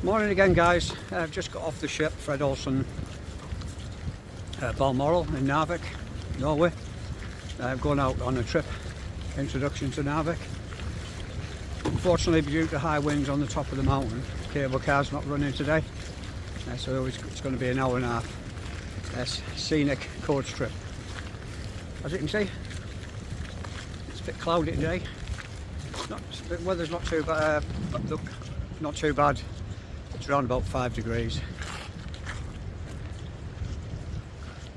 Morning again, guys. I've just got off the ship, Fred Olsen, Balmoral in Narvik, Norway. I'm going out on a trip, introduction to Narvik. Unfortunately, due to high winds on the top of the mountain, cable car's not running today, so it's going to be an hour and a half scenic coach trip. As you can see, it's a bit cloudy today. The weather's not too bad. Look, not too bad. It's around about 5 degrees.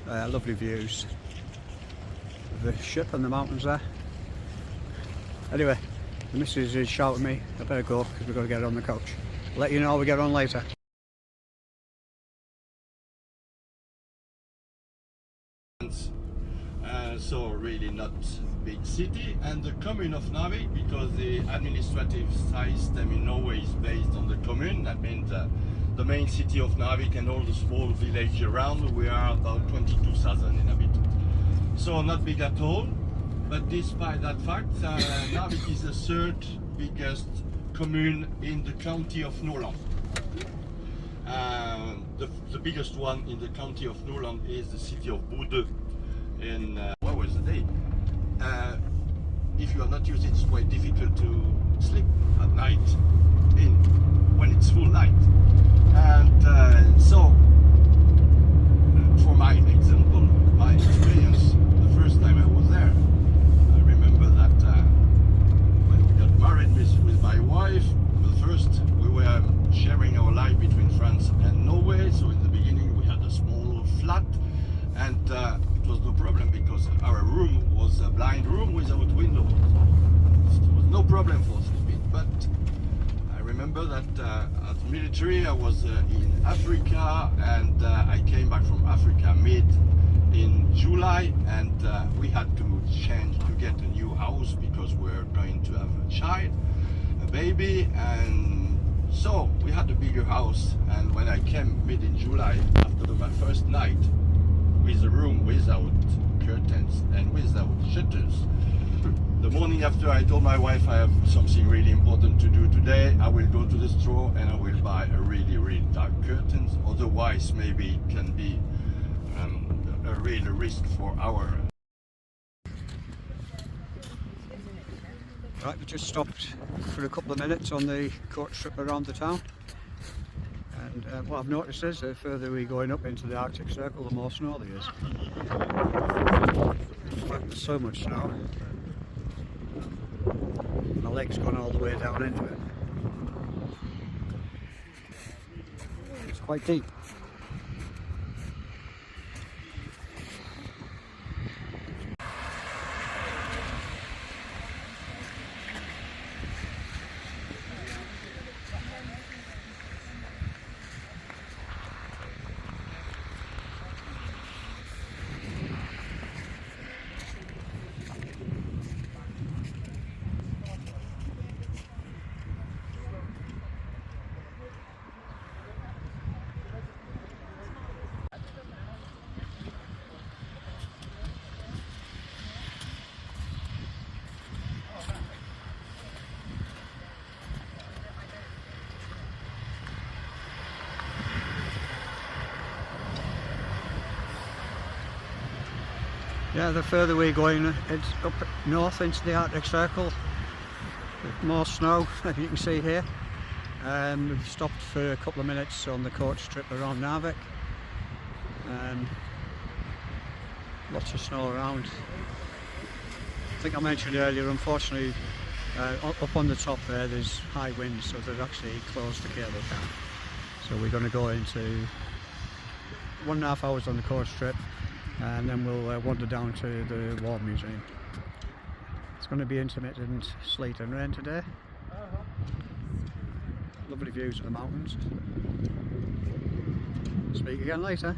Lovely views of the ship and the mountains there. Anyway, the missus is shouting at me. I better go because we've got to get on the coach. I'll let you know how we get on later. So really not big city, and the commune of Narvik, because the administrative system in Norway is based on the commune. That means the main city of Narvik and all the small villages around. We are about 22,000 inhabitants, so not big at all. But despite that fact, Narvik is the third biggest commune in the county of Norway. The biggest one in the county of Norway is the city of Bodø. In what was the day? If you are not used, it's quite difficult to sleep at night when it's full night. And so, for my example, my experience, the first time I was there, I remember that when we got married with my wife, first we were sharing our life between France and Norway. So in the beginning we had a small flat, and it was no problem because our room was a blind room without windows. It was no problem for sleeping. But I remember that at military I was in Africa, and I came back from Africa in July, and we had to change to get a new house because we were going to have a child, a baby, and so we had a bigger house. And when I came in July after my first night, with a room without curtains and without shutters, the morning after I told my wife I have something really important to do today. I will go to the store and I will buy a really dark curtains, otherwise maybe it can be a real risk for our... Right, we just stopped for a couple of minutes on the coach trip around the town. And what I've noticed is the further we're going up into the Arctic Circle, the more snow there is. In fact, there's so much snow. My leg's gone all the way down into it. It's quite deep. Yeah, the further we're going, it's up north into the Arctic Circle. More snow, as you can see here. We've stopped for a couple of minutes on the coach trip around Narvik. Lots of snow around. I think I mentioned earlier, unfortunately, up on the top there's high winds, so they've actually closed the cable car. So we're going to go into 1.5 hours on the coach trip, and then we'll wander down to the War Museum. It's going to be intermittent sleet and rain today. Lovely views of the mountains. Speak again later.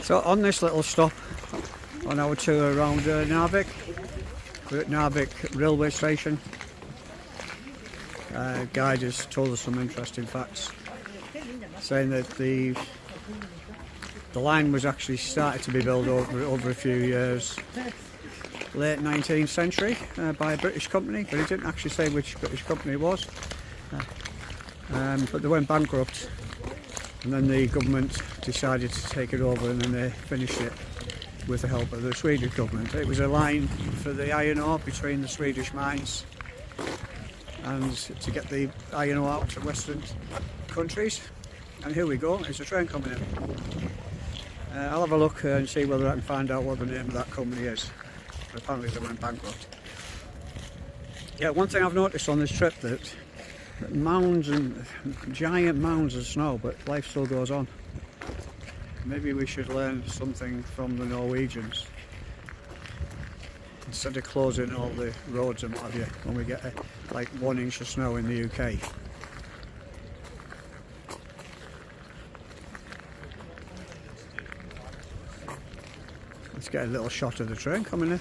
So on this little stop on our tour around Narvik, we're at Narvik railway station. Guide has told us some interesting facts, saying that the line was actually started to be built over a few years, late 19th century, by a British company, but he didn't actually say which British company it was. But they went bankrupt, and then the government decided to take it over, and then they finished it with the help of the Swedish government. It was a line for the iron ore between the Swedish mines and to get the iron ore out to Western countries. And here we go, there's a train coming in. I'll have a look and see whether I can find out what the name of that company is. But apparently they went bankrupt. Yeah, one thing I've noticed on this trip, that mounds and giant mounds of snow, but life still goes on. Maybe we should learn something from the Norwegians. Instead of closing all the roads and what have you, when we get like 1 inch of snow in the UK. Let's get a little shot of the train coming in.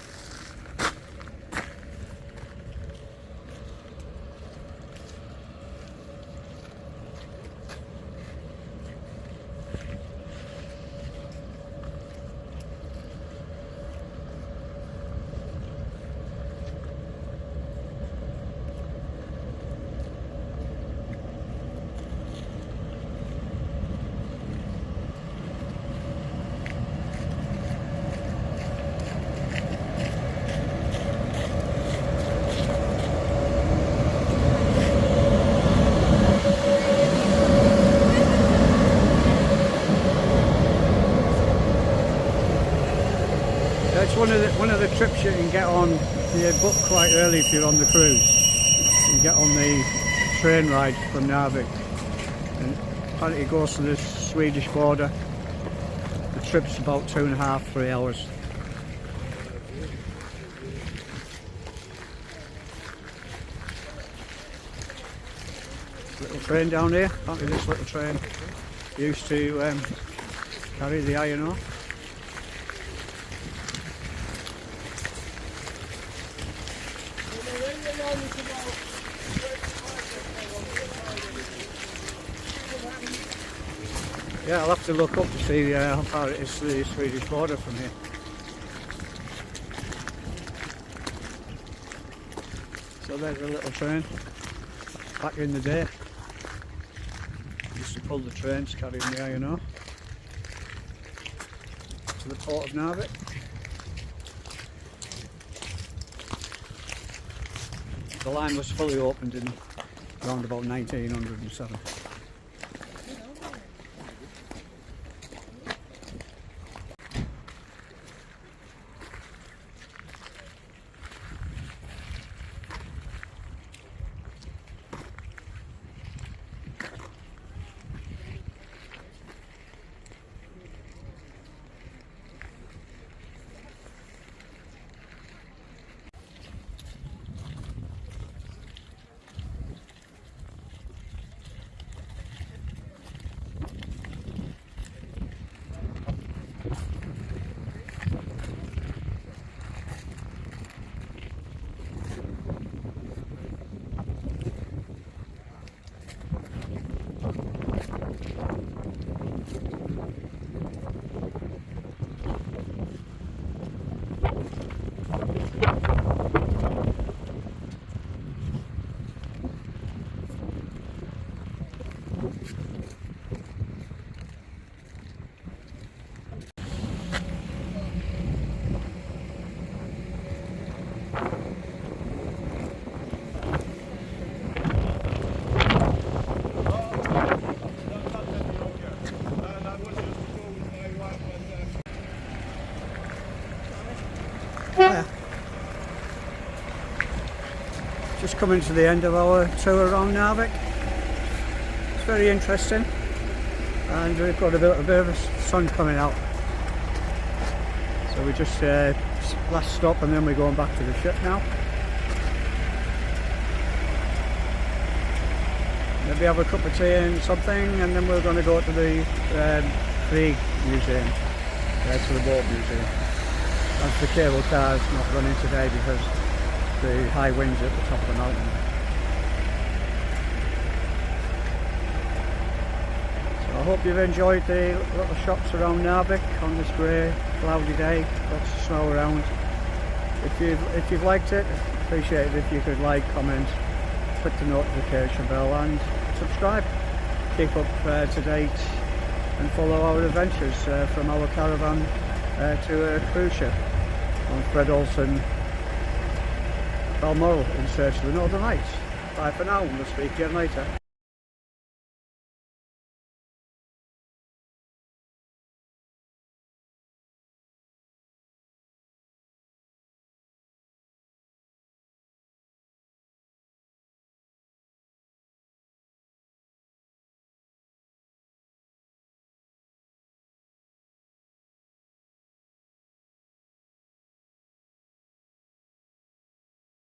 It's one of the trips you can get on. You book quite early if you're on the cruise. You get on the train ride from Narvik, and apparently it goes to the Swedish border. The trip's about 2.5 to 3 hours. Little train down here. Apparently this little train used to carry the iron ore. Yeah, I'll have to look up to see how far it is to the Swedish border from here. So there's a little train. Back in the day, used to pull the trains carrying the iron ore to the port of Narvik. The line was fully opened in around about 1907. Just coming to the end of our tour around Narvik. It's very interesting, and we've got a bit of a sun coming out. So we just last stop, and then we're going back to the ship now. Maybe have a cup of tea and something, and then we're going to go to the Krieg Museum. to the boat museum. As the cable car's not running today because the high winds at the top of the mountain. So I hope you've enjoyed the little shots around Narvik on this grey, cloudy day. Lots of snow around. If you've liked it, appreciate it if you could like, comment, click the notification bell and subscribe. Keep up to date and follow our adventures from our caravan to a cruise ship on Fred Olsen, Balmoral in search of the Northern Lights. Bye for now, we'll speak again later.